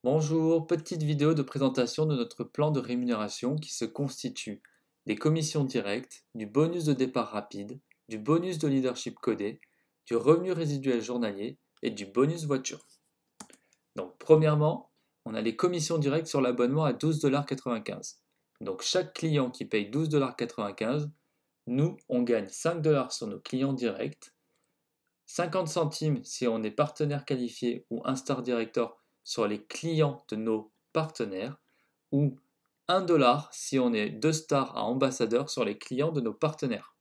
Bonjour, petite vidéo de présentation de notre plan de rémunération qui se constitue des commissions directes, du bonus de départ rapide, du bonus de leadership codé, du revenu résiduel journalier et du bonus voiture. Donc premièrement, on a les commissions directes sur l'abonnement à 12,95 $. Donc chaque client qui paye 12,95 $, nous, on gagne 5 $ sur nos clients directs, 50 centimes si on est partenaire qualifié ou un star director sur les clients de nos partenaires, ou 1 $ si on est 2 stars à ambassadeur sur les clients de nos partenaires.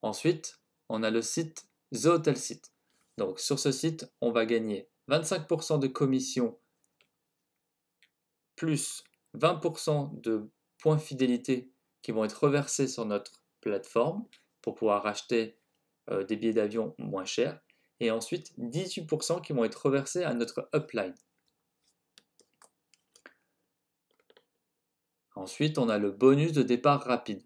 Ensuite, on a le site The Hotel Site. Donc sur ce site, on va gagner 25% de commission plus 20% de points fidélité qui vont être reversés sur notre plateforme pour pouvoir acheter des billets d'avion moins chers. Et ensuite, 18% qui vont être reversés à notre upline. Ensuite, on a le bonus de départ rapide.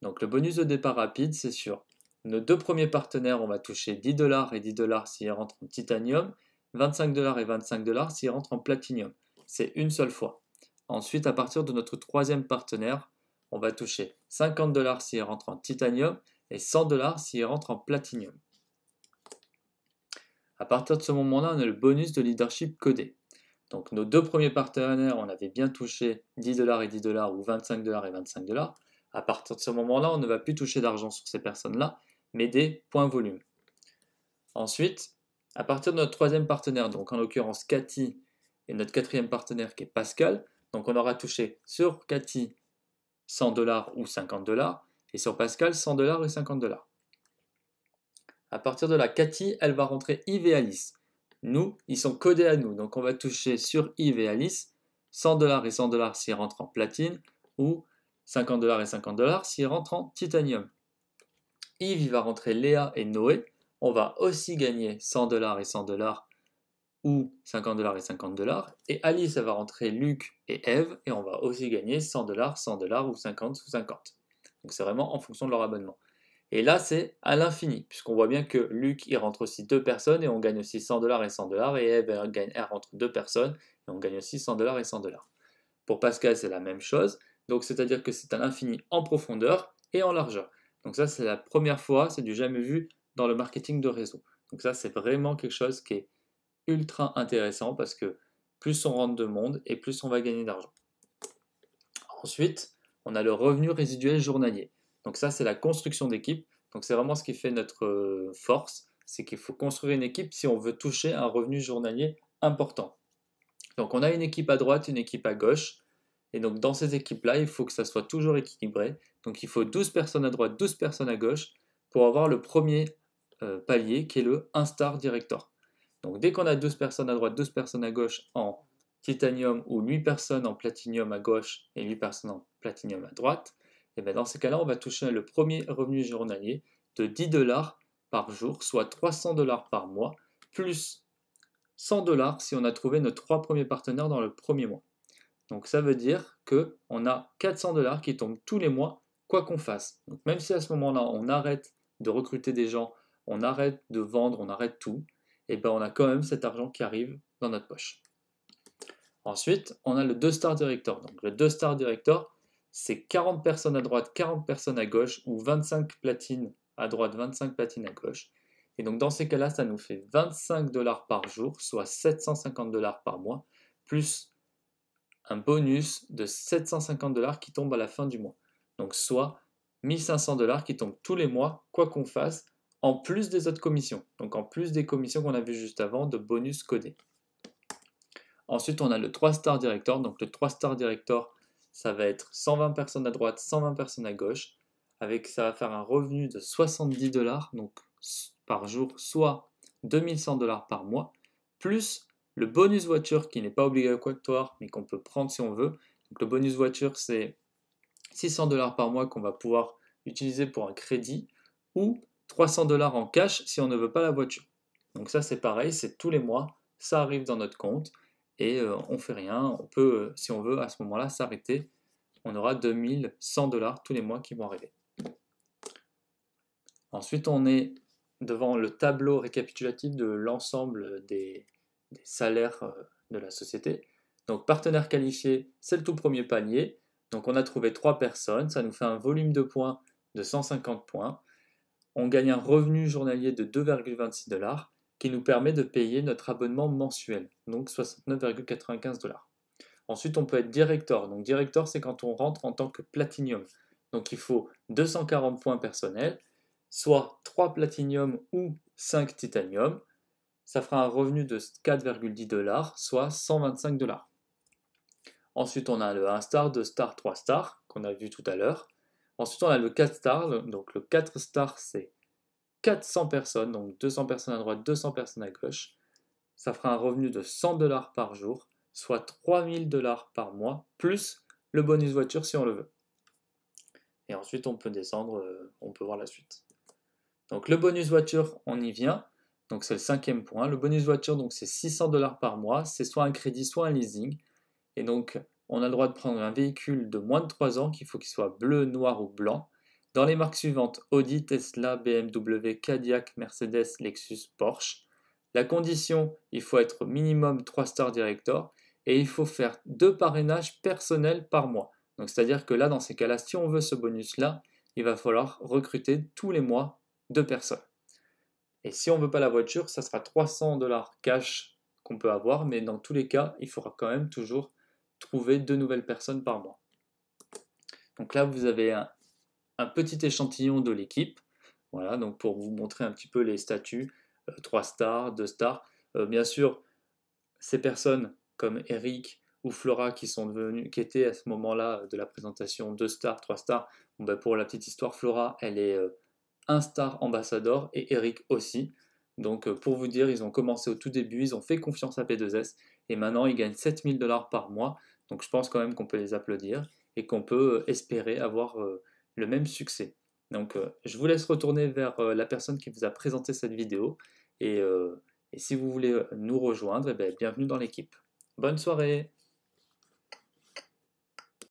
Donc le bonus de départ rapide, c'est sur nos deux premiers partenaires, on va toucher 10 $ et 10 $ s'ils rentrent en titanium, 25 $ et 25 $ s'ils rentrent en platinium. C'est une seule fois. Ensuite, à partir de notre troisième partenaire, on va toucher 50 $ s'ils rentrent en titanium et 100 $ s'ils rentrent en platinium. À partir de ce moment-là, on a le bonus de leadership codé. Donc nos deux premiers partenaires, on avait bien touché 10 $ et 10 $ ou 25 $ et 25 $. À partir de ce moment-là, on ne va plus toucher d'argent sur ces personnes-là, mais des points volume. Ensuite, à partir de notre troisième partenaire, donc en l'occurrence Cathy, et notre quatrième partenaire qui est Pascal, donc on aura touché sur Cathy 100 $ ou 50 $, et sur Pascal 100 $ et 50 $. À partir de là, Cathy, elle va rentrer Yves et Alice. Nous, ils sont codés à nous, donc on va toucher sur Yves et Alice 100 $ et 100 $ s'ils rentrent en platine, ou 50 $ et 50 $ s'ils rentrent en titanium. Yves, il va rentrer Léa et Noé. On va aussi gagner 100 $ et 100 $ ou 50 $ et 50 $. Et Alice, elle va rentrer Luc et Eve, et on va aussi gagner 100 $, 100 $ ou 50 ou 50. Donc c'est vraiment en fonction de leur abonnement. Et là, c'est à l'infini, puisqu'on voit bien que Luc, il rentre aussi deux personnes, et on gagne aussi 100 $ et 100 $, et Eve, elle rentre deux personnes, et on gagne aussi 100 $ et 100 $. Pour Pascal, c'est la même chose, donc c'est-à-dire que c'est à l'infini en profondeur et en largeur. Donc ça, c'est la première fois, c'est du jamais vu dans le marketing de réseau. Donc ça, c'est vraiment quelque chose qui est ultra intéressant, parce que plus on rentre de monde, et plus on va gagner d'argent. Ensuite, on a le revenu résiduel journalier. Donc ça, c'est la construction d'équipe. Donc c'est vraiment ce qui fait notre force, c'est qu'il faut construire une équipe si on veut toucher un revenu journalier important. Donc on a une équipe à droite, une équipe à gauche. Et donc dans ces équipes-là, il faut que ça soit toujours équilibré. Donc il faut 12 personnes à droite, 12 personnes à gauche pour avoir le premier palier qui est le 1 star director. Donc dès qu'on a 12 personnes à droite, 12 personnes à gauche en titanium, ou 8 personnes en platinium à gauche et 8 personnes en platinium à droite, et bien dans ces cas-là, on va toucher le premier revenu journalier de 10 $ par jour, soit 300 $ par mois, plus 100 $ si on a trouvé nos 3 premiers partenaires dans le premier mois. Donc ça veut dire qu'on a 400 $ qui tombent tous les mois, quoi qu'on fasse. Donc même si à ce moment-là, on arrête de recruter des gens, on arrête de vendre, on arrête tout, et ben on a quand même cet argent qui arrive dans notre poche. Ensuite, on a le 2 star director. Donc le 2 star director, c'est 40 personnes à droite, 40 personnes à gauche, ou 25 platines à droite, 25 platines à gauche. Et donc dans ces cas-là, ça nous fait 25 $ par jour, soit 750 $ par mois, plus un bonus de 750 $ qui tombe à la fin du mois. Donc soit 1500 $ qui tombent tous les mois, quoi qu'on fasse, en plus des autres commissions. Donc en plus des commissions qu'on a vues juste avant de bonus codés. Ensuite, on a le 3 star director. Donc le 3 star director, ça va être 120 personnes à droite, 120 personnes à gauche. Ça va faire un revenu de 70 $ donc, par jour, soit 2100 $ par mois, plus le bonus voiture qui n'est pas obligatoire, mais qu'on peut prendre si on veut. Donc le bonus voiture, c'est 600 $ par mois qu'on va pouvoir utiliser pour un crédit, ou 300 $ en cash si on ne veut pas la voiture. Donc ça, c'est pareil, c'est tous les mois, ça arrive dans notre compte, et on fait rien. On peut, si on veut, à ce moment-là, s'arrêter. On aura 2100 $ tous les mois qui vont arriver. Ensuite, on est devant le tableau récapitulatif de l'ensemble des des salaires de la société. Donc partenaire qualifié, c'est le tout premier palier. Donc on a trouvé 3 personnes, ça nous fait un volume de points de 150 points. On gagne un revenu journalier de 2,26 $ qui nous permet de payer notre abonnement mensuel, donc 69,95 $. Ensuite, on peut être director. Donc director, c'est quand on rentre en tant que platinium. Donc il faut 240 points personnels, soit 3 platinium ou 5 titanium. Ça fera un revenu de 4,10 $, soit 125 $. Ensuite, on a le 1 star, 2 stars, 3 stars, qu'on a vu tout à l'heure. Ensuite, on a le 4 stars. Donc le 4 stars, c'est 400 personnes, donc 200 personnes à droite, 200 personnes à gauche. Ça fera un revenu de 100 $ par jour, soit 3000 $ par mois, plus le bonus voiture si on le veut. Et ensuite, on peut descendre, on peut voir la suite. Donc le bonus voiture, on y vient. Donc c'est le 5e point. Le bonus voiture, donc c'est 600 $ par mois. C'est soit un crédit, soit un leasing. Et donc, on a le droit de prendre un véhicule de moins de 3 ans, qu'il faut qu'il soit bleu, noir ou blanc. Dans les marques suivantes, Audi, Tesla, BMW, Cadillac, Mercedes, Lexus, Porsche. La condition, il faut être minimum 3 stars director et il faut faire 2 parrainages personnels par mois. Donc c'est-à-dire que là, dans ces cas-là, si on veut ce bonus-là, il va falloir recruter tous les mois 2 personnes. Et si on ne veut pas la voiture, ça sera 300 $ cash qu'on peut avoir, mais dans tous les cas, il faudra quand même toujours trouver 2 nouvelles personnes par mois. Donc là, vous avez un petit échantillon de l'équipe. Voilà, donc pour vous montrer un petit peu les statuts, 3 stars, 2 stars. Bien sûr, ces personnes comme Eric ou Flora qui étaient à ce moment-là de la présentation 2 stars, 3 stars. Bon, ben pour la petite histoire, Flora, elle est 1 star ambassadeur et Eric aussi. Donc pour vous dire, ils ont commencé au tout début, ils ont fait confiance à P2S et maintenant ils gagnent 7000 $ par mois. Donc je pense quand même qu'on peut les applaudir et qu'on peut espérer avoir le même succès. Donc je vous laisse retourner vers la personne qui vous a présenté cette vidéo et si vous voulez nous rejoindre, eh bien, bienvenue dans l'équipe. Bonne soirée!